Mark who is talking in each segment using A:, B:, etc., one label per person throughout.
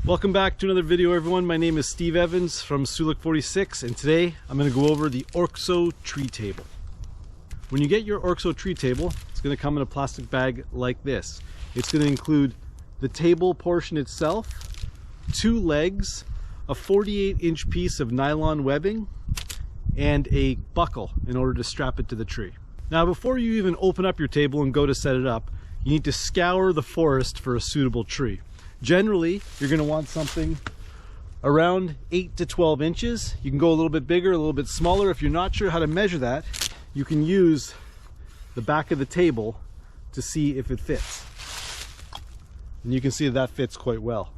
A: Welcome back to another video, everyone. My name is Steve Evans from Suluk 46, and today I'm going to go over the Orkso Tree Table. When you get your Orkso Tree Table, it's going to come in a plastic bag like this. It's going to include the table portion itself, 2 legs, a 48-inch piece of nylon webbing, and a buckle in order to strap it to the tree. Now, before you even open up your table and go to set it up, you need to scour the forest for a suitable tree. Generally, you're going to want something around 8 to 12 inches. You can go a little bit bigger, a little bit smaller. If you're not sure how to measure that, you can use the back of the table to see if it fits. And you can see that fits quite well.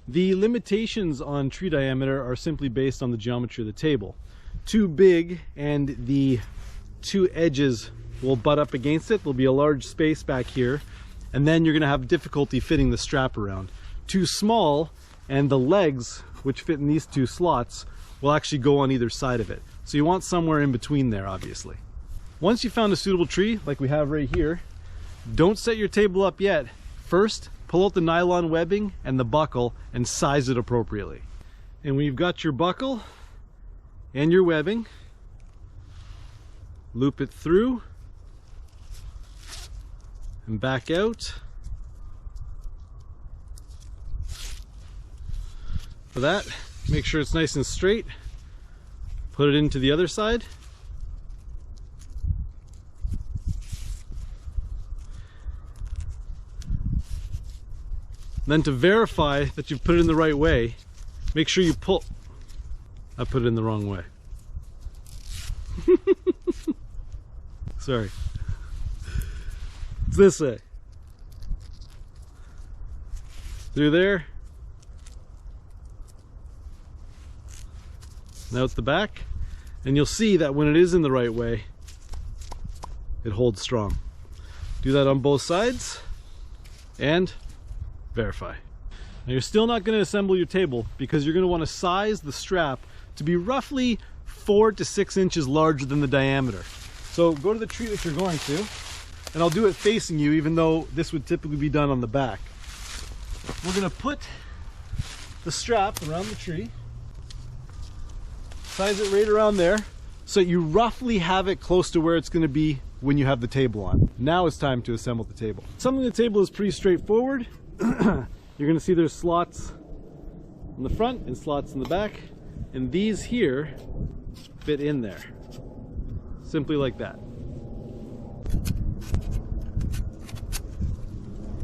A: The limitations on tree diameter are simply based on the geometry of the table. Too big and the 2 edges will butt up against it. There'll be a large space back here, and then you're going to have difficulty fitting the strap around. Too small, and the legs, which fit in these 2 slots, will actually go on either side of it. So you want somewhere in between there, obviously. Once you found a suitable tree, like we have right here, don't set your table up yet. First, pull out the nylon webbing and the buckle and size it appropriately. And when you've got your buckle and your webbing, loop it through and back out. For that, make sure it's nice and straight. Put it into the other side. Then to verify that you've put it in the right way, make sure you pull. I put it in the wrong way. Sorry. It's this way. Through there. Now it's the back. And you'll see that when it is in the right way, it holds strong. Do that on both sides and verify. Now you're still not going to assemble your table because you're going to want to size the strap to be roughly 4 to 6 inches larger than the diameter. So go to the tree that you're going to, and I'll do it facing you, even though this would typically be done on the back. We're going to put the strap around the tree, size it right around there, so you roughly have it close to where it's going to be when you have the table on. Now it's time to assemble the table. Assembling the table is pretty straightforward. You're going to see there's slots in the front and slots in the back, and these here fit in there, simply like that.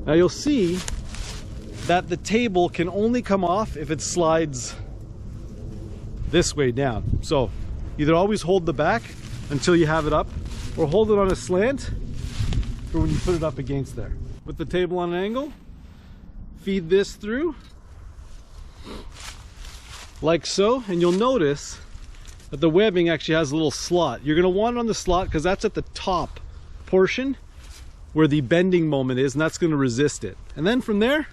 A: Now you'll see that the table can only come off if it slides this way down. So either always hold the back until you have it up, or hold it on a slant for when you put it up against there. With the table on an angle, feed this through like so, and you'll notice that the webbing actually has a little slot. You're going to want it on the slot because that's at the top portion where the bending moment is, and that's going to resist it. And then from there,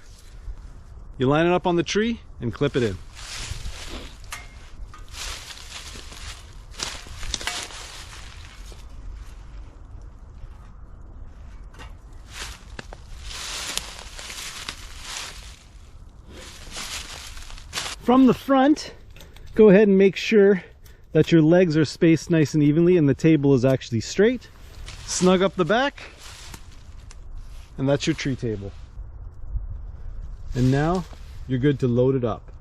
A: you line it up on the tree and clip it in. From the front, go ahead and make sure that your legs are spaced nice and evenly and the table is actually straight. Snug up the back, and that's your tree table. And now you're good to load it up.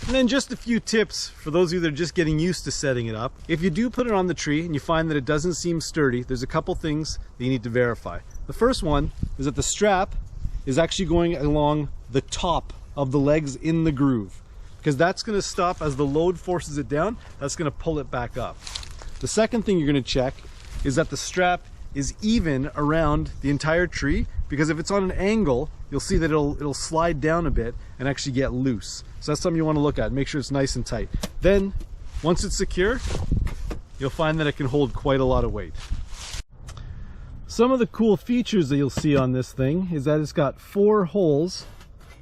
A: And then just a few tips for those of you that are just getting used to setting it up. If you do put it on the tree and you find that it doesn't seem sturdy, there's a couple things that you need to verify. The first one is that the strap is actually going along the top of the legs in the groove, because that's going to stop as the load forces it down. That's going to pull it back up. The second thing you're going to check is that the strap is even around the entire tree, because if it's on an angle, you'll see that it'll slide down a bit and actually get loose. So that's something you want to look at. Make sure it's nice and tight. Then, once it's secure, you'll find that it can hold quite a lot of weight. Some of the cool features that you'll see on this thing is that it's got 4 holes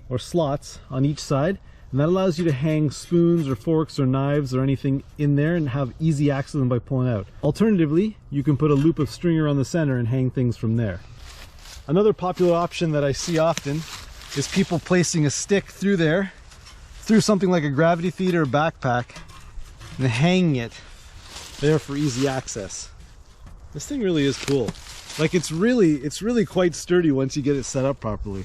A: or slots on each side, And that allows you to hang spoons or forks or knives or anything in there and have easy access to them by pulling out. Alternatively, you can put a loop of string around the center and hang things from there. Another popular option that I see often is people placing a stick through there, through something like a gravity feed or a backpack, and hanging it there for easy access. This thing really is cool. Like it's really quite sturdy once you get it set up properly.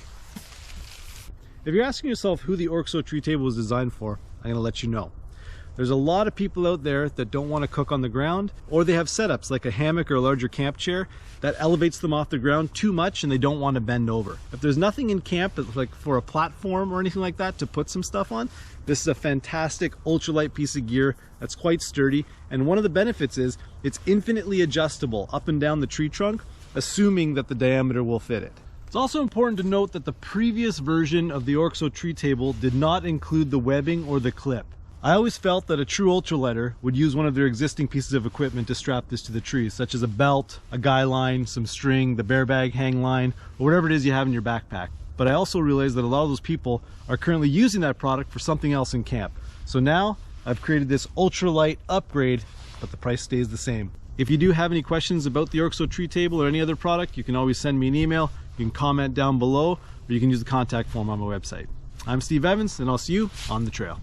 A: If you're asking yourself who the Orkso Tree Table was designed for, I'm gonna let you know. There's a lot of people out there that don't want to cook on the ground, or they have setups like a hammock or a larger camp chair that elevates them off the ground too much and they don't want to bend over. If there's nothing in camp that's like for a platform or anything like that to put some stuff on, this is a fantastic ultralight piece of gear that's quite sturdy. And one of the benefits is it's infinitely adjustable up and down the tree trunk, assuming that the diameter will fit it. It's also important to note that the previous version of the Orkso Tree Table did not include the webbing or the clip. I always felt that a true ultralighter would use one of their existing pieces of equipment to strap this to the tree, such as a belt, a guy line, some string, the bear bag hang line, or whatever it is you have in your backpack. But I also realized that a lot of those people are currently using that product for something else in camp. So now I've created this ultralight upgrade, but the price stays the same. If you do have any questions about the Orkso Tree Table or any other product, you can always send me an email. You can comment down below, or you can use the contact form on my website. I'm Steve Evans, and I'll see you on the trail.